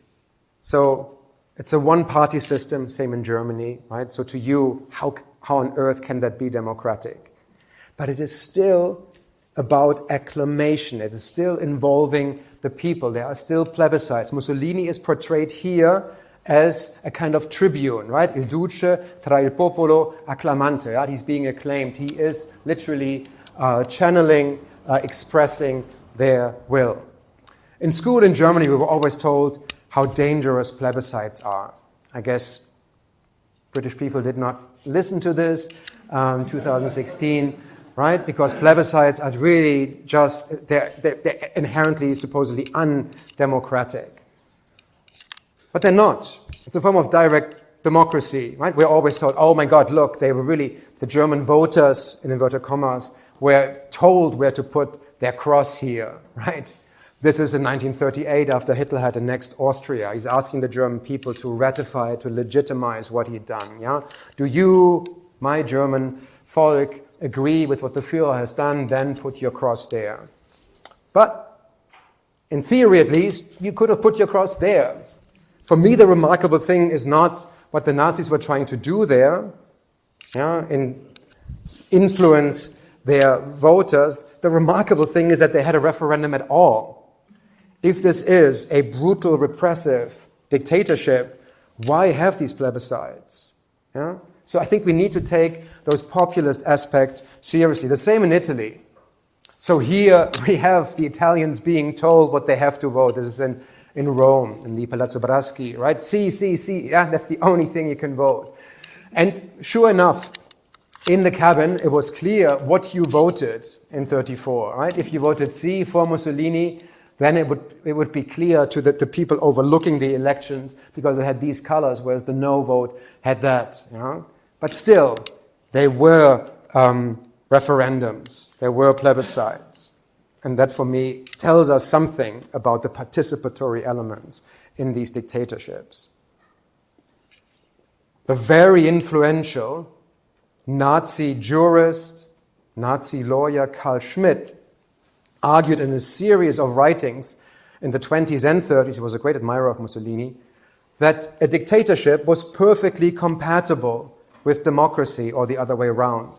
So it's a one-party system, same in Germany, right? So to you, how on earth can that be democratic? But it is still about acclamation. It is still involving the people. There are still plebiscites. Mussolini is portrayed here as a kind of tribune, right? Il duce tra il popolo acclamante. Right? He's being acclaimed. He is literally channeling, expressing their will. In school in Germany, we were always told how dangerous plebiscites are. I guess British people did not listen to this, 2016, right? Because plebiscites are really just, they're inherently, supposedly undemocratic. But they're not. It's a form of direct democracy, right? We're always told, oh my God, look, they were really, the German voters, in inverted commas, were told where to put their cross here, right? This is in 1938 after Hitler had annexed Austria. He's asking the German people to ratify, to legitimize what he'd done. Yeah? Do you, my German folk, agree with what the Führer has done? Then put your cross there. But in theory, at least, you could have put your cross there. For me, the remarkable thing is not what the Nazis were trying to do there, in influence their voters. The remarkable thing is that they had a referendum at all. If this is a brutal, repressive dictatorship, why have these plebiscites? Yeah? So I think we need to take those populist aspects seriously. The same in Italy. So here we have the Italians being told what they have to vote. This is in Rome, in the Palazzo Braschi, right? See, yeah, that's the only thing you can vote. And sure enough, in the cabin, it was clear what you voted in 34, right? If you voted C for Mussolini, then it would be clear to the people overlooking the elections because it had these colors, whereas the no vote had that. You know? But still, they were referendums, there were plebiscites. And that, for me, tells us something about the participatory elements in these dictatorships. The very influential Nazi jurist, Nazi lawyer Carl Schmitt argued in a series of writings in the 20s and 30s, he was a great admirer of Mussolini, that a dictatorship was perfectly compatible with democracy or the other way around.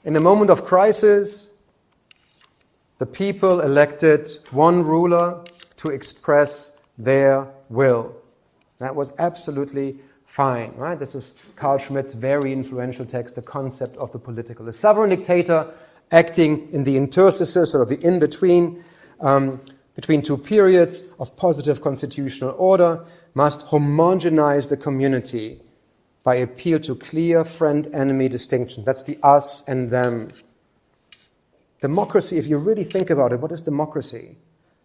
In a moment of crisis, the people elected one ruler to express their will. That was absolutely fine, right? This is Carl Schmitt's very influential text, The Concept of the Political. A sovereign dictator acting in the interstices, sort of the in-between, between two periods of positive constitutional order, must homogenize the community by appeal to clear friend-enemy distinction. That's the us and them. Democracy, if you really think about it, what is democracy?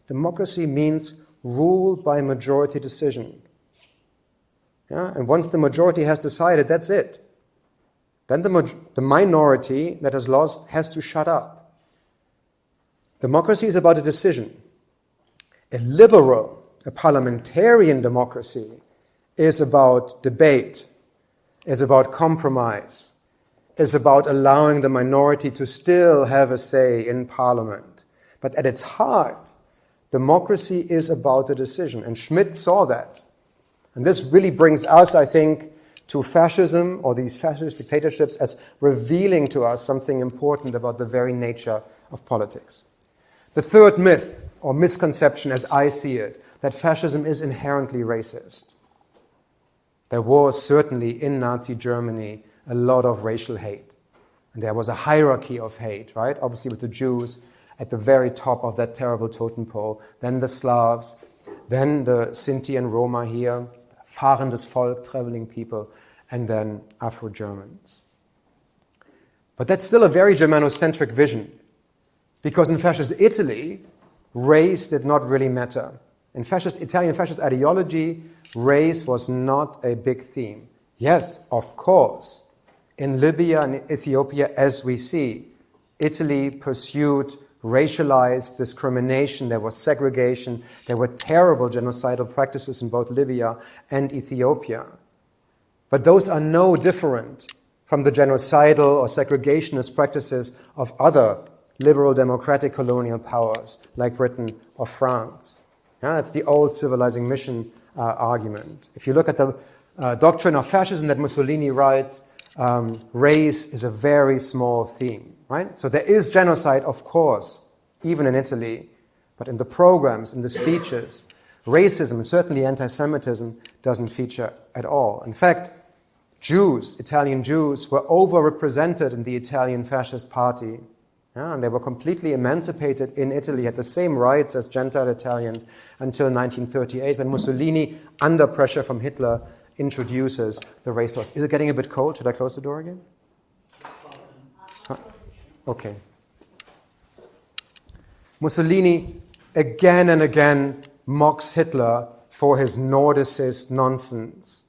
Democracy means rule by majority decision. Yeah? And once the majority has decided, that's it. Then the minority that has lost has to shut up. Democracy is about a decision. A liberal, a parliamentarian democracy is about debate, is about compromise, is about allowing the minority to still have a say in parliament. But at its heart, democracy is about a decision. And Schmitt saw that. And this really brings us, I think, to fascism or these fascist dictatorships as revealing to us something important about the very nature of politics. The third myth or misconception, as I see it, that fascism is inherently racist. There was certainly in Nazi Germany a lot of racial hate. And there was a hierarchy of hate, right? Obviously with the Jews at the very top of that terrible totem pole, then the Slavs, then the Sinti and Roma here, fahrendes Volk, traveling people, and then Afro-Germans. But that's still a very Germanocentric vision, because in fascist Italy, race did not really matter. In Italian fascist ideology, race was not a big theme. Yes, of course, in Libya and Ethiopia, as we see, Italy pursued racialized discrimination, there was segregation, there were terrible genocidal practices in both Libya and Ethiopia. But those are no different from the genocidal or segregationist practices of other liberal democratic colonial powers like Britain or France. Yeah, that's the old civilizing mission argument. If you look at the doctrine of fascism that Mussolini writes, race is a very small theme. Right? So there is genocide, of course, even in Italy, but in the programs, in the speeches, racism, certainly anti-Semitism, doesn't feature at all. In fact, Jews, Italian Jews, were overrepresented in the Italian fascist party, and they were completely emancipated in Italy, had the same rights as Gentile Italians until 1938, when Mussolini, under pressure from Hitler, introduces the race laws. Is it getting a bit cold? Should I close the door again? Okay. Mussolini again and again mocks Hitler for his Nordicist nonsense.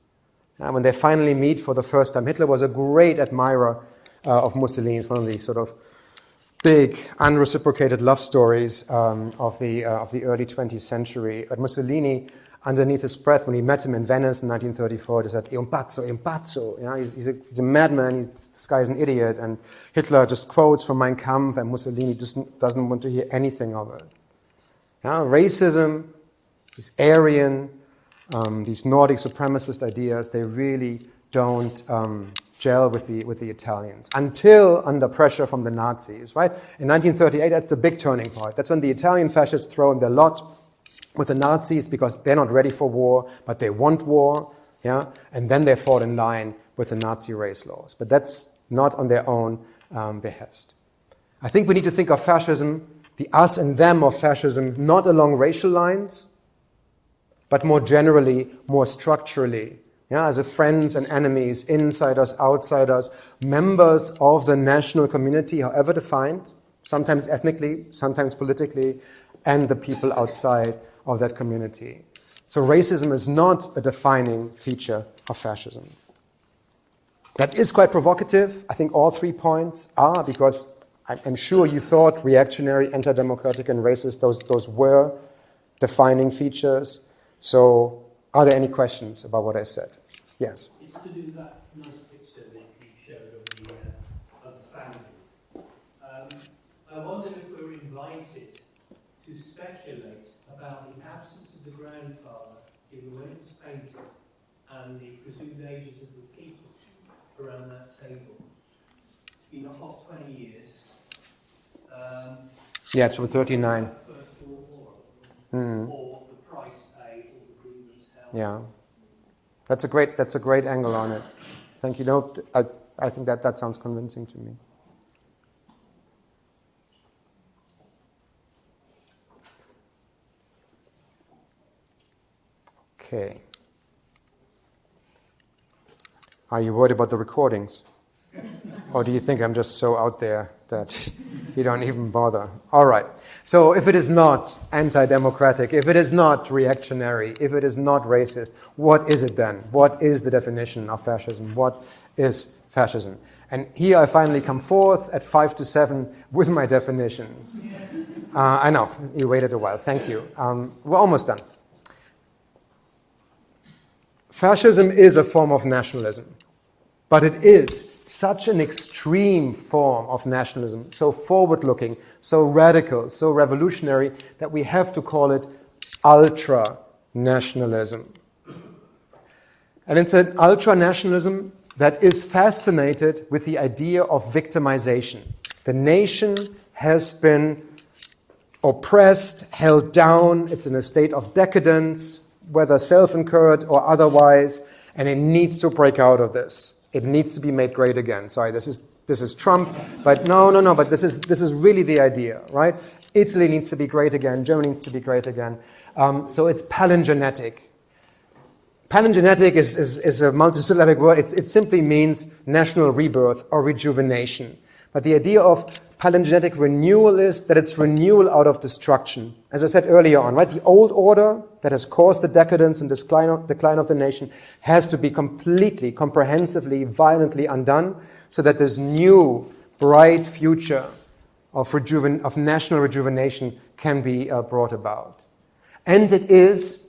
When they finally meet for the first time, Hitler was a great admirer of Mussolini. It's one of these sort of big, unreciprocated love stories of the early 20th century. But Mussolini, underneath his breath, when he met him in Venice in 1934, he said, "È un pazzo." Yeah, he's a madman, this guy's an idiot. And Hitler just quotes from Mein Kampf, and Mussolini just doesn't want to hear anything of it. Yeah, racism, these Aryan, these Nordic supremacist ideas, they really don't gel with the Italians until under pressure from the Nazis, right? In 1938, that's a big turning point. That's when the Italian fascists throw in their lot with the Nazis because they're not ready for war, but they want war, yeah? And then they fall in line with the Nazi race laws. But that's not on their own behest. I think we need to think of fascism, the us and them of fascism, not along racial lines, but more generally, more structurally, yeah, as a friends and enemies, insiders, outsiders, members of the national community, however defined, sometimes ethnically, sometimes politically, and the people outside of that community. So racism is not a defining feature of fascism. That is quite provocative. I think all 3 points are, because I'm sure you thought reactionary, anti-democratic, and racist, those were defining features. So are there any questions about what I said? Yes? It's to do with that nice picture that you showed of the family. I wonder if we're invited to speculate about the absence of the grandfather in the way it was painted and the presumed ages of the people around that table. It's been a hot 20 years. Yeah, it's from 39. First World War, Mm. or the price paid, or the grievance held. Yeah. That's a great angle on it. Thank you. No, I think that sounds convincing to me. Okay. Are you worried about the recordings? Or do you think I'm just so out there that you don't even bother? All right. So if it is not anti-democratic, if it is not reactionary, if it is not racist, what is it then? What is the definition of fascism? What is fascism? And here I finally come forth at 5 to 7 with my definitions. I know, you waited a while. Thank you. We're almost done. Fascism is a form of nationalism, but it is such an extreme form of nationalism, so forward-looking, so radical, so revolutionary, that we have to call it ultra-nationalism. And it's an ultra-nationalism that is fascinated with the idea of victimization. The nation has been oppressed, held down, it's in a state of decadence, whether self-incurred or otherwise, and it needs to break out of this. It needs to be made great again. Sorry, this is Trump, but no, but this is really the idea, right? Italy needs to be great again, Germany needs to be great again. So it's palingenetic. Palingenetic is a multisyllabic word. It simply means national rebirth or rejuvenation. But the idea of palingenetic renewal is that it's renewal out of destruction. As I said earlier on, right? The old order that has caused the decadence and decline of the nation has to be completely, comprehensively, violently undone so that this new, bright future of national rejuvenation can be brought about. And it is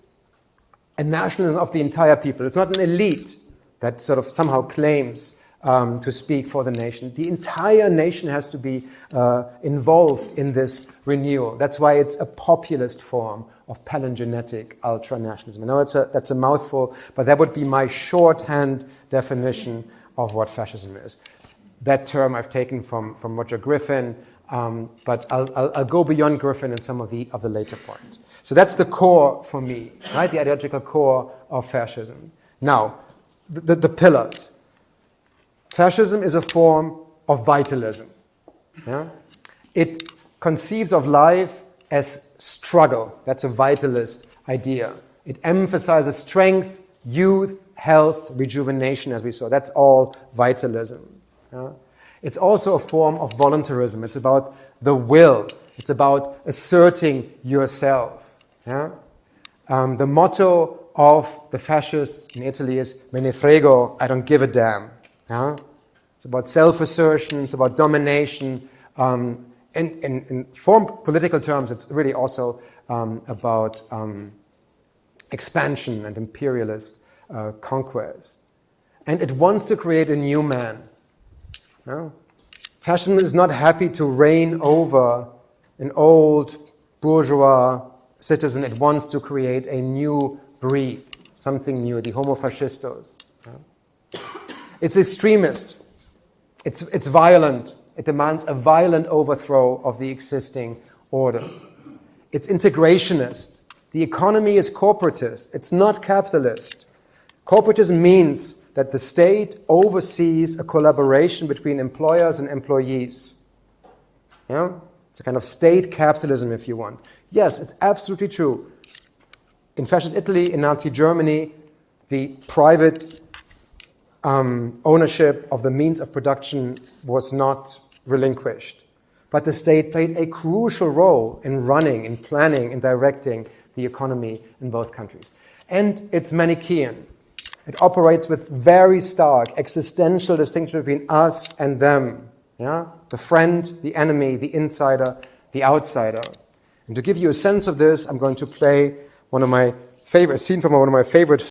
a nationalism of the entire people. It's not an elite that sort of somehow claims to speak for the nation. The entire nation has to be involved in this renewal. That's why it's a populist form of palingenetic ultranationalism. I know that's a mouthful, but that would be my shorthand definition of what fascism is. That term I've taken from Roger Griffin, but I'll go beyond Griffin in some of the later points. So that's the core for me, right? The ideological core of fascism. Now, the pillars. Fascism is a form of vitalism. Yeah? It conceives of life as struggle. That's a vitalist idea. It emphasizes strength, youth, health, rejuvenation, as we saw. That's all vitalism. Yeah? It's also a form of voluntarism. It's about the will. It's about asserting yourself. Yeah? The motto of the fascists in Italy is "Me ne frego, I don't give a damn." Yeah? It's about self-assertion, it's about domination. In political terms, it's really also about expansion and imperialist conquest. And it wants to create a new man. No? Fascism is not happy to reign over an old bourgeois citizen. It wants to create a new breed, something new, the homo fascistos. Yeah? It's extremist. It's violent. It demands a violent overthrow of the existing order. It's integrationist. The economy is corporatist. It's not capitalist. Corporatism means that the state oversees a collaboration between employers and employees. Yeah? It's a kind of state capitalism, if you want. Yes, it's absolutely true. In fascist Italy, in Nazi Germany, the private ownership of the means of production was not relinquished. but the state played a crucial role in running, in planning, in directing the economy in both countries. And it's Manichaean. It operates with very stark existential distinction between us and them. Yeah? The friend, the enemy, the insider, the outsider. And to give you a sense of this, I'm going to play one of my favorite scene from one of my favorite